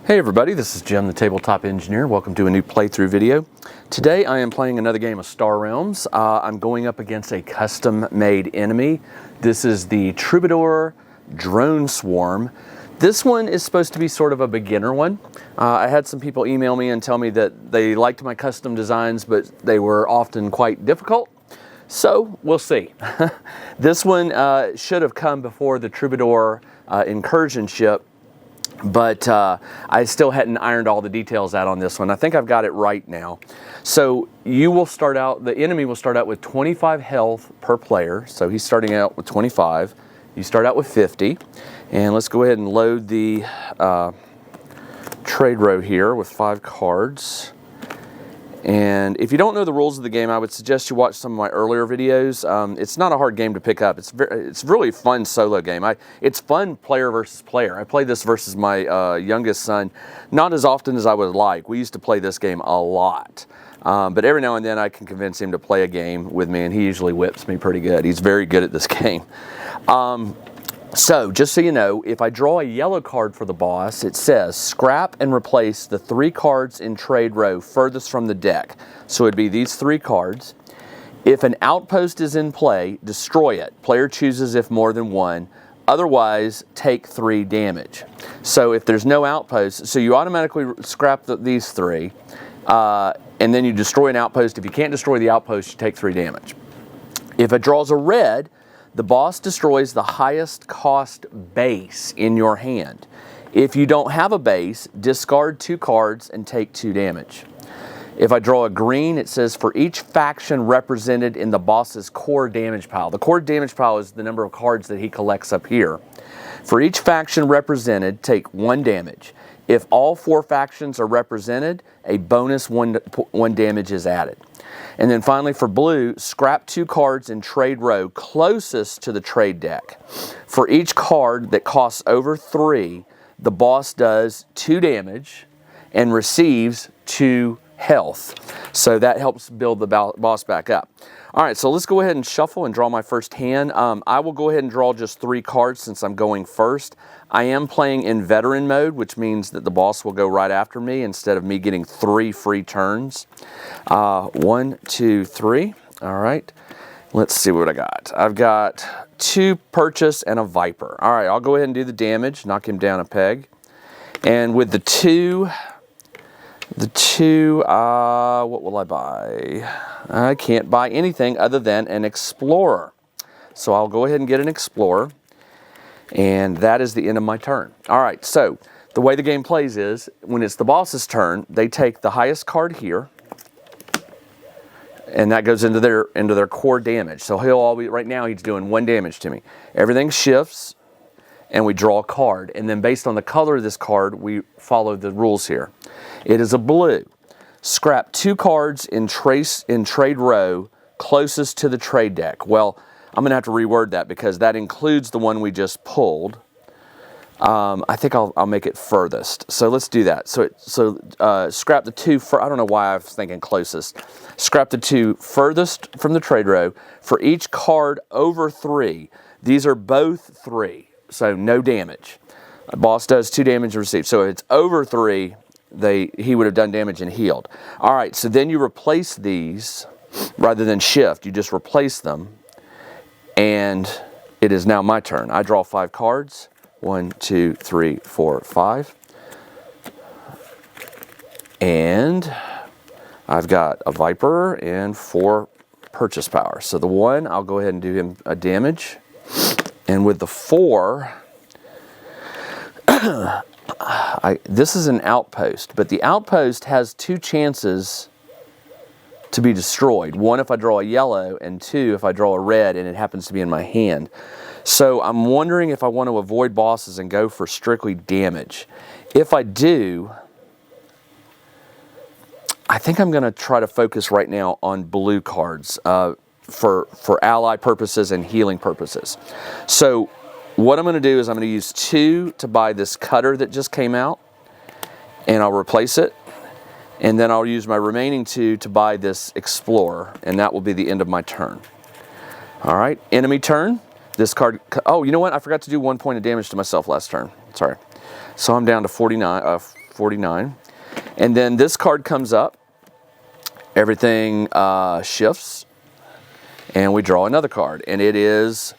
Hey everybody, this is Jim, the Tabletop Engineer. Welcome to a new playthrough video. Today I am playing another game of Star Realms. I'm going up against a custom-made enemy. This is the Troubadour Drone Swarm. This one is supposed to be sort of a beginner one. I had some people email me and tell me that they liked my custom designs, but they were often quite difficult. So we'll see. This one should have come before the Troubadour incursion ship, but I still hadn't ironed all the details out on this one. I think I've got it right now. So you will start out, the enemy will start out with 25 health per player. So he's starting out with 25. You start out with 50. And let's go ahead and load the trade row here with 5 cards. And if you don't know the rules of the game, I would suggest you watch some of my earlier videos. It's not a hard game to pick up. It's really a fun solo game. It's fun player versus player. I play this versus my youngest son, not as often as I would like. We used to play this game a lot. But every now and then I can convince him to play a game with me, and he usually whips me pretty good. He's very good at this game. So, just so you know, if I draw a yellow card for the boss, it says scrap and replace the 3 cards in trade row furthest from the deck. So it'd be these 3 cards. If an outpost is in play, destroy it. Player chooses if more than one. Otherwise, take 3 damage. So if there's no outpost, so you automatically scrap these 3, and then you destroy an outpost. If you can't destroy the outpost, you take 3 damage. If it draws a red, the boss destroys the highest cost base in your hand. If you don't have a base, discard 2 cards and take 2 damage. If I draw a green, it says for each faction represented in the boss's core damage pile. The core damage pile is the number of cards that he collects up here. For each faction represented, take 1 damage. If all 4 factions are represented, a bonus 1 damage is added. And then finally for blue, scrap 2 cards in trade row closest to the trade deck. For each card that costs over 3, the boss does 2 damage and receives 2 health. So that helps build the boss back up. All right, so let's go ahead and shuffle and draw my first hand. I will go ahead and draw just 3 cards since I'm going first. I am playing in veteran mode, which means that the boss will go right after me instead of me getting 3 free turns. 1, 2, 3. All right, let's see what I got. I've got 2 purchase and a viper. All right, I'll go ahead and do the damage, knock him down a peg. And with the 2, what will I buy? I can't buy anything other than an explorer. So I'll go ahead and get an explorer. And that is the end of my turn. All right, so the way the game plays is when it's the boss's turn, they take the highest card here, and that goes into their core damage. So right now he's doing 1 damage to me. Everything shifts, and we draw a card. And then based on the color of this card, we follow the rules here. It is a blue. Scrap 2 cards in trade row closest to the trade deck. Well, I'm going to have to reword that because that includes the one we just pulled. I think I'll make it furthest. So let's do that. So scrap the 2, I don't know why I was thinking closest. Scrap the 2 furthest from the trade row. For each card over 3, these are both 3, so no damage. The boss does 2 damage and receives. So if it's over 3, he would have done damage and healed. All right, so then you replace these rather than shift. You just replace them. And it is now my turn. I draw 5 cards. 1, 2, 3, 4, 5. And I've got a Viper and 4 purchase power. So the 1, I'll go ahead and do him a damage. And with the 4, this is an outpost. But the outpost has 2 chances to be destroyed. 1 if I draw a yellow, and 2 if I draw a red and it happens to be in my hand. So I'm wondering if I want to avoid bosses and go for strictly damage. If I do, I think I'm going to try to focus right now on blue cards for ally purposes and healing purposes. So what I'm going to do is I'm going to use 2 to buy this cutter that just came out, and I'll replace it. And then I'll use my remaining 2 to buy this explorer, and that will be the end of my turn. All right, enemy turn. This card, oh, you know what? I forgot to do 1 point of damage to myself last turn. Sorry. So I'm down to 49. And then this card comes up. Everything shifts. And we draw another card. And it is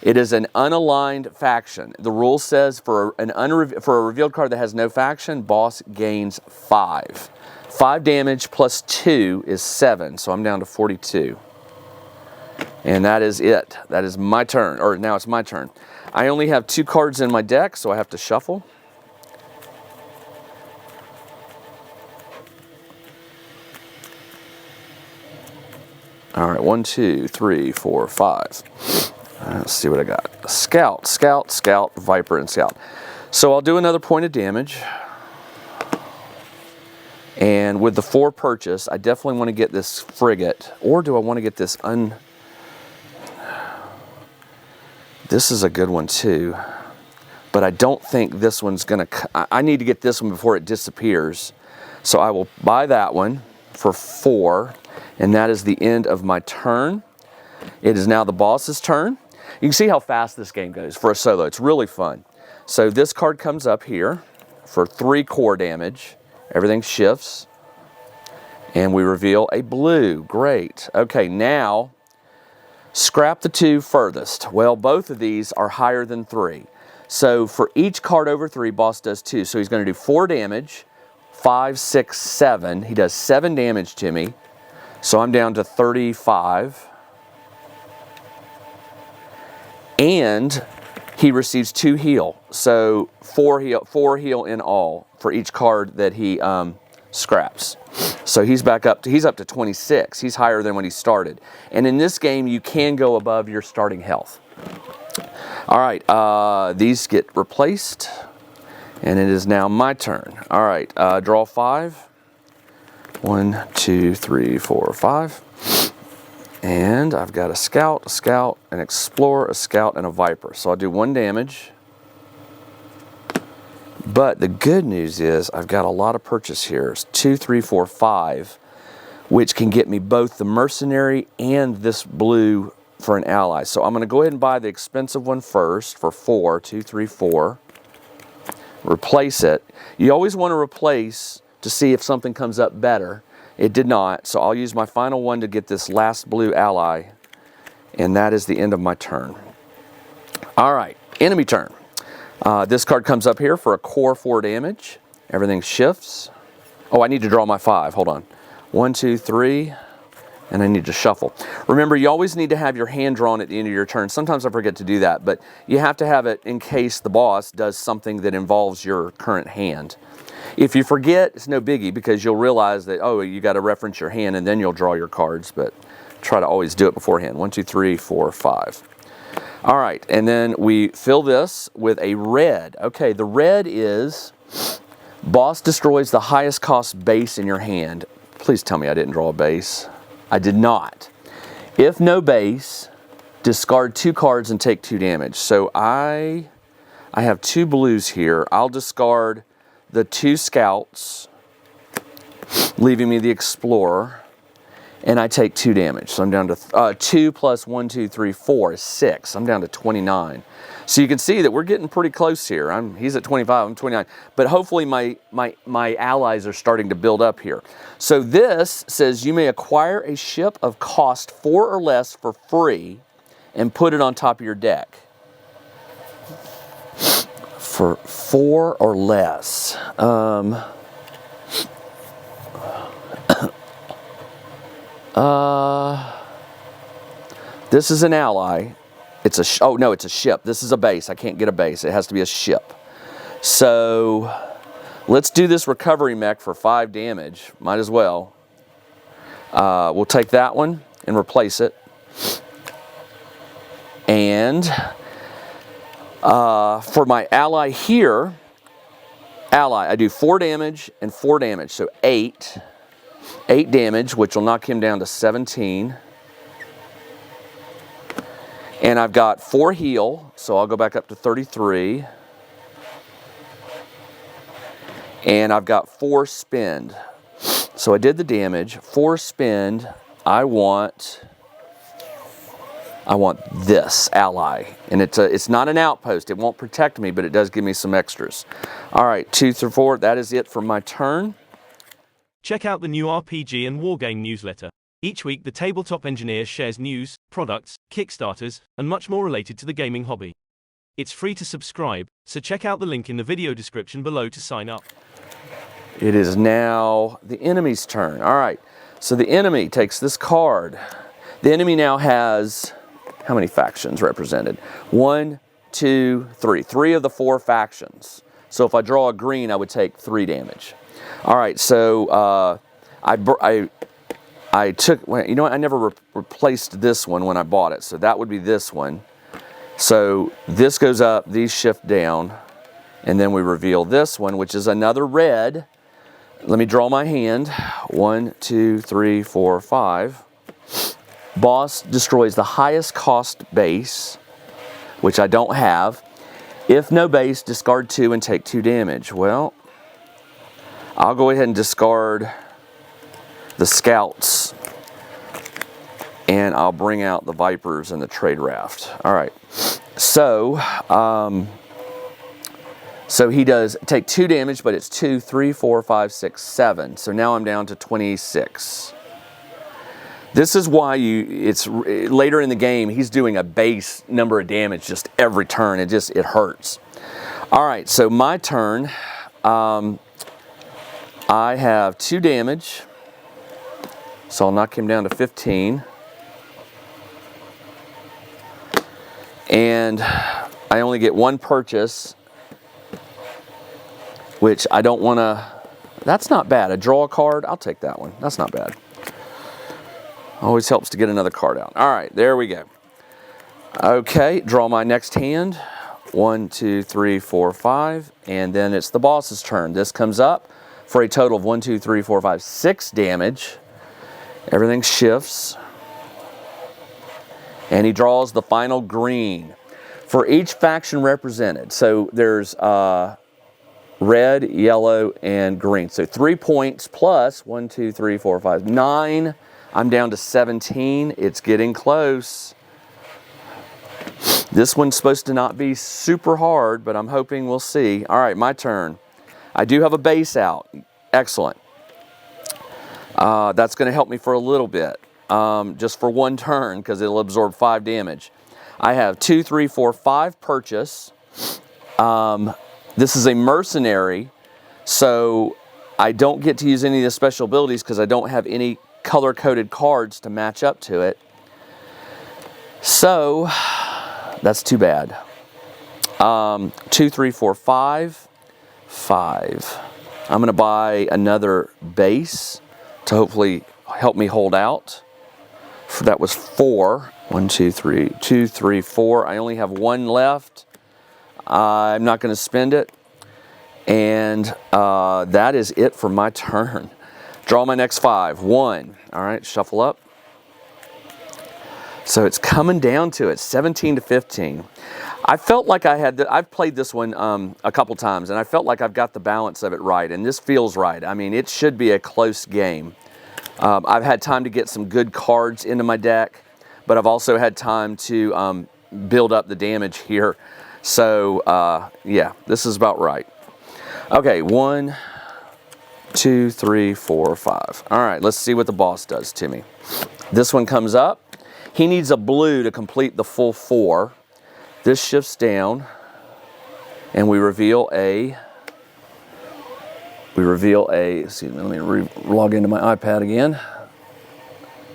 an unaligned faction. The rule says for a revealed card that has no faction, boss gains 5. 5 damage plus 2 is 7, so I'm down to 42. And that is it. That is my turn, or now it's my turn. I only have 2 cards in my deck, so I have to shuffle. All right, 1, 2, 3, 4, 5. Let's see what I got. Scout, Scout, Scout, Viper, and Scout. So I'll do another point of damage. And with the 4 purchase, I definitely want to get this frigate. Or do I want to get this This is a good one too. But I don't think this one's going to... I need to get this one before it disappears. So I will buy that one for 4. And that is the end of my turn. It is now the boss's turn. You can see how fast this game goes for a solo. It's really fun. So this card comes up here for 3 core damage. Everything shifts. And we reveal a blue. Great. Okay, now scrap the 2 furthest. Well, both of these are higher than 3. So for each card over 3, boss does 2. So he's going to do 4 damage, 5, 6, 7. He does 7 damage to me. So I'm down to 35. And he receives 2 heal. So 4 heal in all for each card that he scraps. So he's back up to, he's up to 26. He's higher than when he started. And in this game, you can go above your starting health. All right, these get replaced. And it is now my turn. All right, draw 5. 1, 2, 3, 4, 5. And I've got a Scout, an Explorer, a Scout, and a Viper. So I'll do 1 damage. But the good news is I've got a lot of purchase here. It's 2, 3, 4, 5, which can get me both the Mercenary and this blue for an ally. So I'm going to go ahead and buy the expensive one first for 4, 2, 3, 4. Replace it. You always want to replace to see if something comes up better. It did not, so I'll use my final one to get this last blue ally, and that is the end of my turn. All right, enemy turn. This card comes up here for a core 4 damage. Everything shifts. Oh, I need to draw my 5. Hold on. 1, 2, 3, and I need to shuffle. Remember, you always need to have your hand drawn at the end of your turn. Sometimes I forget to do that, but you have to have it in case the boss does something that involves your current hand. If you forget, it's no biggie because you'll realize that, oh, you got to reference your hand and then you'll draw your cards, but try to always do it beforehand. 1, 2, 3, 4, 5. All right, and then we fill this with a red. Okay, the red is boss destroys the highest cost base in your hand. Please tell me I didn't draw a base. I did not. If no base, discard 2 cards and take 2 damage. So I have 2 blues here. I'll discard the 2 Scouts, leaving me the Explorer, and I take 2 damage. So I'm down to 2 plus 1, 2, 3, 4 is 6. I'm down to 29. So you can see that we're getting pretty close here. He's at 25, I'm 29. But hopefully my allies are starting to build up here. So this says you may acquire a ship of cost 4 or less for free and put it on top of your deck. For 4 or less. This is an ally. It's a oh no, it's a ship. This is a base. I can't get a base. It has to be a ship. So let's do this recovery mech for 5 damage. Might as well. We'll take that one and replace it. And for my ally here, I do 4 damage and 4 damage. So 8 damage, which will knock him down to 17. And I've got 4 heal, so I'll go back up to 33. And I've got 4 spend. So I did the damage. 4 spend, I want I want this ally, and it's not an outpost. It won't protect me, but it does give me some extras. All right, 2 through 4. That is it for my turn. Check out the new RPG and Wargame Newsletter. Each week, the tabletop engineer shares news, products, Kickstarters, and much more related to the gaming hobby. It's free to subscribe, so check out the link in the video description below to sign up. It is now the enemy's turn. All right, so the enemy takes this card. The enemy now has, how many factions represented? 1, 2, 3. 3 of the 4 factions. So if I draw a green, I would take 3 damage. All right, so I took, you know what, I never replaced this one when I bought it, so that would be this one. So this goes up, these shift down, and then we reveal this one, which is another red. Let me draw my hand. 1, 2, 3, 4, 5. Boss destroys the highest cost base, which I don't have. If no base, discard 2 and take 2 damage. Well, I'll go ahead and discard the scouts, and I'll bring out the vipers and the trade raft. All right, so so he does take 2 damage, but it's 2, 3, 4, 5, 6, 7. So now I'm down to 26. This is why it's later in the game, he's doing a base number of damage just every turn. It hurts. All right, so my turn. I have 2 damage, so I'll knock him down to 15. And I only get 1 purchase, which I don't want to. That's not bad. I draw a card. I'll take that one. That's not bad. Always helps to get another card out. All right, there we go. Okay, draw my next hand. 1, 2, 3, 4, 5. And then it's the boss's turn. This comes up for a total of 1, 2, 3, 4, 5, 6 damage. Everything shifts. And he draws the final green. For each faction represented, so there's red, yellow, and green. So 3 points plus 1, 2, 3, 4, 5, 9. I'm down to 17. It's getting close. This one's supposed to not be super hard, but I'm hoping we'll see. All right, my turn. I do have a base out. Excellent. That's going to help me for a little bit, just for 1 turn, because it'll absorb 5 damage. I have 2, 3, 4, 5 purchase. This is a mercenary, so I don't get to use any of the special abilities because I don't have any color-coded cards to match up to it. So that's too bad. 2, 3, 4, 5. 5. I'm going to buy another base to hopefully help me hold out. That was 4. 1, 2, 3. 2, 3, 4. I only have 1 left. I'm not going to spend it. And that is it for my turn. Draw my next 5. 1. All right, shuffle up. So it's coming down to it, 17 to 15. I felt like I've played this one a couple times, and I felt like I've got the balance of it right, and this feels right. I mean, it should be a close game. I've had time to get some good cards into my deck, but I've also had time to build up the damage here. So, yeah, this is about right. Okay, 1, 2, 3, 4, 5. All right, let's see what the boss does to me. This one comes up. He needs a blue to complete the full 4. This shifts down, and we reveal a. See, let me log into my iPad again.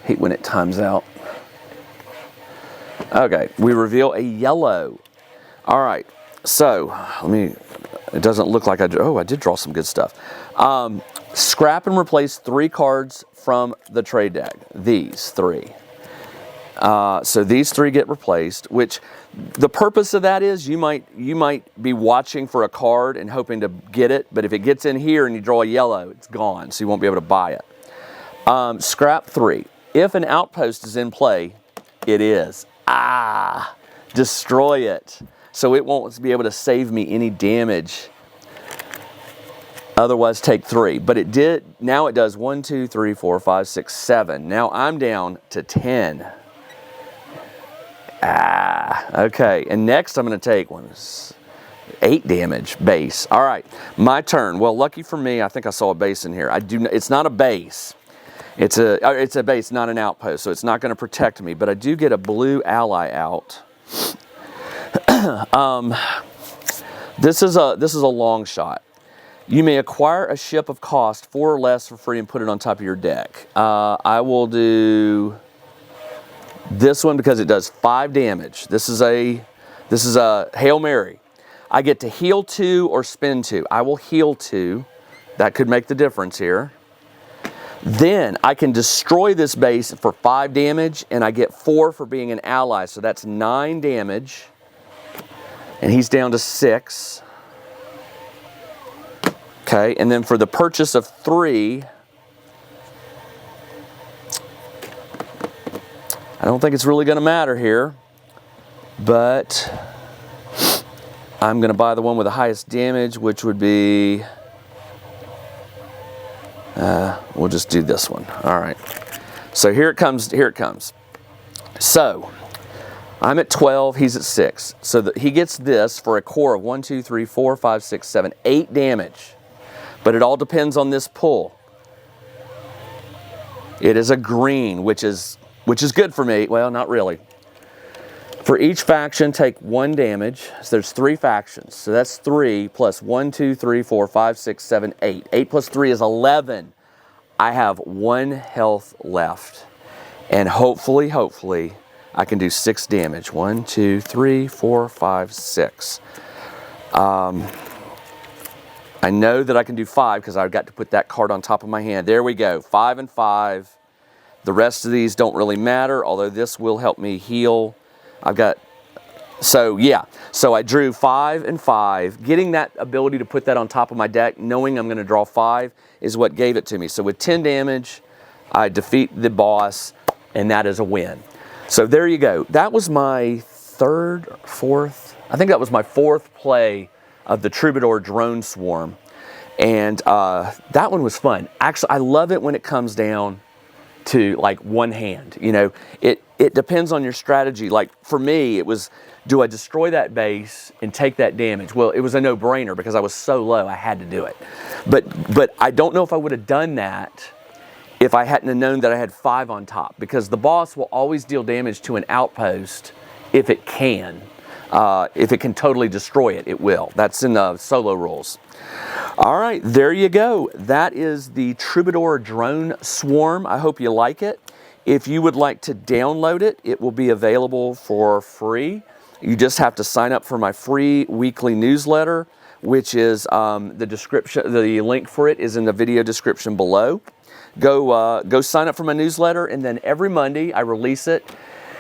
Hate when it times out. Okay, we reveal a yellow. All right, so it doesn't look like I did draw some good stuff. Scrap and replace 3 cards from the trade deck. These 3. So these 3 get replaced, which the purpose of that is you might be watching for a card and hoping to get it, but if it gets in here and you draw a yellow, it's gone, so you won't be able to buy it. Scrap 3. If an outpost is in play, it is. Destroy it. So it won't be able to save me any damage. Otherwise, take 3. But it did. Now it does 1, 2, 3, 4, 5, 6, 7. Now I'm down to 10. Okay, and next I'm going to take 8 damage base. All right, my turn. Well, lucky for me, I think I saw a base in here. It's not a base. It's a base, not an outpost, so it's not going to protect me. But I do get a blue ally out. This is a long shot. You may acquire a ship of cost 4 or less for free and put it on top of your deck. I will do this one because it does 5 damage. This is a Hail Mary. I get to heal 2 or spend 2. I will heal 2. That could make the difference here. Then I can destroy this base for 5 damage, and I get 4 for being an ally, so that's 9 damage. And he's down to 6. Okay, and then for the purchase of 3, I don't think it's really going to matter here, but I'm going to buy the one with the highest damage, which would be, we'll just do this one. All right, so here it comes. So I'm at 12, he's at 6. So he gets this for a core of 1, 2, 3, 4, 5, 6, 7, 8 damage. But it all depends on this pull. It is a green, which is good for me. Well, not really. For each faction, take 1 damage. So there's 3 factions. So that's 3 plus 1, 2, 3, 4, 5, 6, 7, 8. 8 plus 3 is 11. I have 1 health left. And hopefully, I can do 6 damage. 1, 2, 3, 4, 5, 6. I know that I can do 5 because I've got to put that card on top of my hand. There we go, 5 and 5. The rest of these don't really matter, although this will help me heal. So I drew 5 and 5. Getting that ability to put that on top of my deck, knowing I'm going to draw 5, is what gave it to me. So with 10 damage, I defeat the boss, and that is a win. So there you go. That was my 4th, I think that was my 4th play of the Troubadour Drone Swarm. And that one was fun. Actually, I love it when it comes down to like one hand. You know, it depends on your strategy. Like for me, it was, do I destroy that base and take that damage? Well, it was a no-brainer because I was so low, I had to do it. But I don't know if I would have done that if I hadn't have known that I had 5 on top, because the boss will always deal damage to an outpost if it can. If it can totally destroy it, it will. That's in the solo rules. All right, there you go. That is the Troubadour Drone Swarm. I hope you like it. If you would like to download it, it will be available for free. You just have to sign up for my free weekly newsletter, which is the description. The link for it is in the video description below. Go sign up for my newsletter, and then every Monday I release it.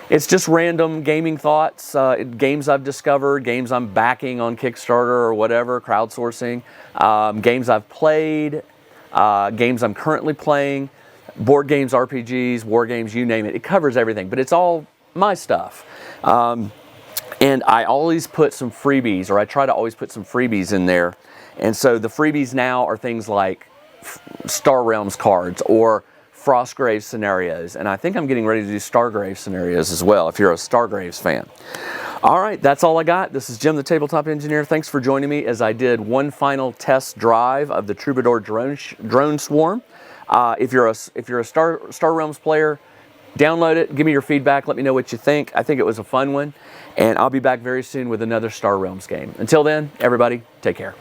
It's just random gaming thoughts, games I've discovered, games I'm backing on Kickstarter or whatever, crowdsourcing, games I've played, games I'm currently playing, board games, RPGs, war games, you name it. It covers everything, but it's all my stuff. And I always put some freebies, or I try to always put some freebies in there. And so the freebies now are things like Star Realms cards or Frostgrave scenarios, and I think I'm getting ready to do Stargrave scenarios as well, if you're a Stargraves fan. All right, that's all I got. This is Jim, the Tabletop Engineer. Thanks for joining me as I did one final test drive of the Troubadour Drone Swarm. If you're a Star Realms player, download it, give me your feedback, let me know what you think. I think it was a fun one, and I'll be back very soon with another Star Realms game. Until then, everybody, take care.